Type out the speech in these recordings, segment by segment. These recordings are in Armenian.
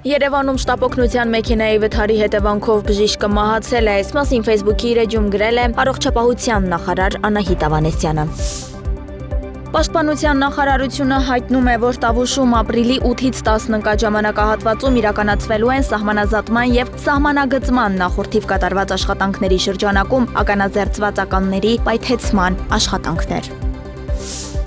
Երևանում շտապօգնության մեքենայի վթարի հետևանքով բժիշկը մահացել է, այս մասին Facebook-ի իր էջում գրել է առողջապահության նախարար Անահիտ Ավանեսյանը։ Պաշտպանության նախարարությունը հայտնում է, որ Տավուշում ապրիլի 8-ից 10 ընկած ժամանակահատվածում իրականացվելու են սահմանազատման եւ սահմանագծման նախորդիվ կատարված աշխատանքների շրջանակում ականաձերծված ականների պայթեցման աշխատանքներ։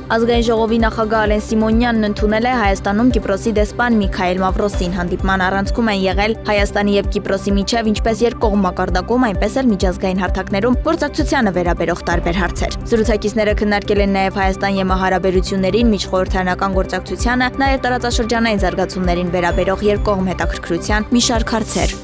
Ազգային ժողովի նախագահ Ալեն Սիմոնյանն ընդունել է Հայաստանում Կիպրոսի դեսպան Միքայել Մավրոսին։ Հանդիպման առանցքում են եղել Հայաստանի եւ Կիպրոսի միջև ինչպես երկկողմ մակարդակում, այնպես էլ միջազգային հարթակներում գործակցությանը վերաբերող տարբեր հարցեր։ Զրուցակիցները քննարկել են նաեւ Հայաստան-ԵՄ հարաբերություններին, միջխորհրդարանական գործակցությանը, նաեւ տարածաշրջանային զարգացումներին վերաբերող երկկողմ հետաքրքրության մի շարք հարցեր։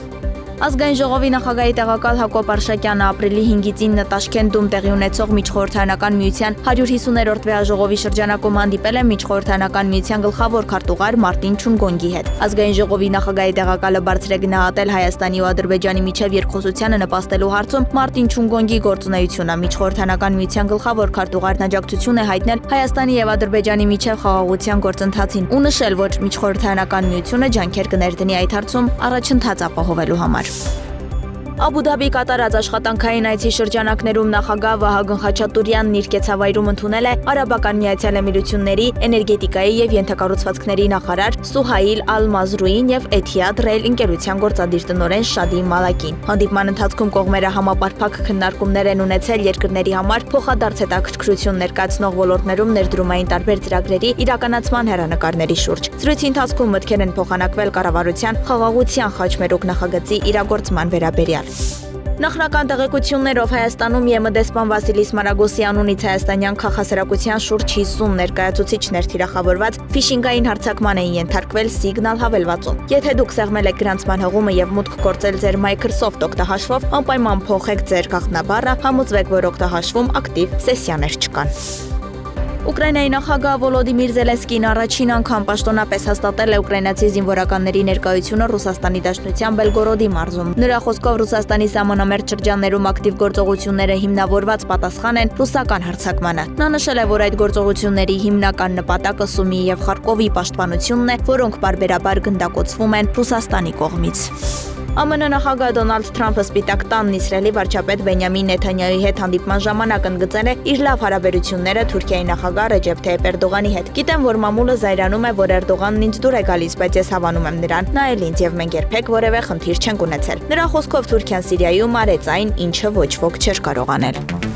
Ազգային ժողովի նախագահի տեղակալ Հակոբ Արշակյանը ապրիլի 5-ից 9 Տաշկենտում տեղի ունեցող միջխորհրդարանական միության 150-րդ վեաժողովի շրջանակում հանդիպել է միջխորհրդարանական միության գլխավոր քարտուղար Մարտին Չունգոնգի հետ։ Ազգային ժողովի նախագահի տեղակալը բարձր է գնահատել Հայաստանի ու Ադրբեջանի միջև երկխոսությանը նպաստելու հարցում Մարտին Չունգոնգի գործունեությունը։ Միջխորհրդարանական միության գլխավոր քարտուղարն աջակցություն է հայտնել Հայաստանի եւ Ադրբեջանի միջև խաղաղության գործընթացին ու նշել, որ միջխորհրդարանական միությունը ջանքեր կներդնի այդ հարցում առաջընթաց ապահովելու համար։ Աբու Դաբի կատարած աշխատանքային այցի շրջանակներում նախագահ Վահագն Խաչատուրյանն իր կեցավայրում ընդունել է Արաբական Միացյալ Էմիրությունների էներգետիկայի եւ ենթակառուցվածքների նախարար Սուհայիլ Ալ-Մազրուին եւ Էթիադ Ռեյլ ընկերության գործադիր տնօրեն Շադի Մալակին։ Հանդիպման ընթացքում կողմերը համապարփակ քննարկումներ են ունեցել երկրների համար փոխադարձ հետաքրքրություն ներկայացնող ոլորտներում ներդրումային տարբեր ծրագրերի իրականացման հեռանկարների շուրջ։ Զրույցի ընթացքում մտքեր են փոխանակվել կառավարության խաղաղության խաչմերուկ նախագծի իրագործման վերաբերյալ։ Նախնական տեղեկություններով Հայաստանում ԵՄ դեսպան Վասիլիս Մարագոսի անունից հայաստանյան քաղաքասարակության շուրջ 50 ներկայացուցիչներ թիրախավորված ֆիշինգային հարձակման էին ենթարկվել Signal հավելվածում։ Եթե դուք սեղմել եք գրանցման հղումը եւ մուտք գործել ձեր Microsoft օգտահաշվով, անպայման փոխեք ձեր գաղտնաբառը, համոզվեք, որ օգտահաշվում ակտիվ սեսիաներ չկան։ Ուկրաինայի նախագահ Վոլոդիմիր Զելենսկին առաջին անգամ պաշտոնապես հաստատել է ուկրաինացի զինվորականների ներկայությունը Ռուսաստանի Դաշնության Բելգորոդի մարզում։ Նրա խոսքով Ռուսաստանի սահմանամերձ շրջաններում ակտիվ գործողությունները հիմնավորված պատասխան են ռուսական հարձակմանը։ Նա նշել է, որ այդ գործողությունների հիմնական նպատակը Սումի եւ Խարկովի պաշտպանությունն է, որոնք պարբերաբար գնդակոծվում են Ռուսաստանի կողմից։ ԱՄՆ նախագահ Դոնալդ Թրամփը Սպիտակ տանն Իսրայելի վարչապետ Բենյամին Նեթանյահուի հետ հանդիպման ժամանակ ընդգծել է իր լավ հարաբերությունները Թուրքիայի նախագահ Ռեջեփ Թայիփ Էրդողանի հետ։ Գիտեմ, որ մամուլը զայրանում է, որ Էրդողանն ինձ դուր է գալիս, բայց ես հավանում եմ նրան, նա էլ ինձ եւ մենք երբեք որևէ խնդիր չենք ունեցել։ Նրա խոսքով Թուրքիան Սիրիայում արեց այն, ինչը ոչ ոք չէր կարող անել։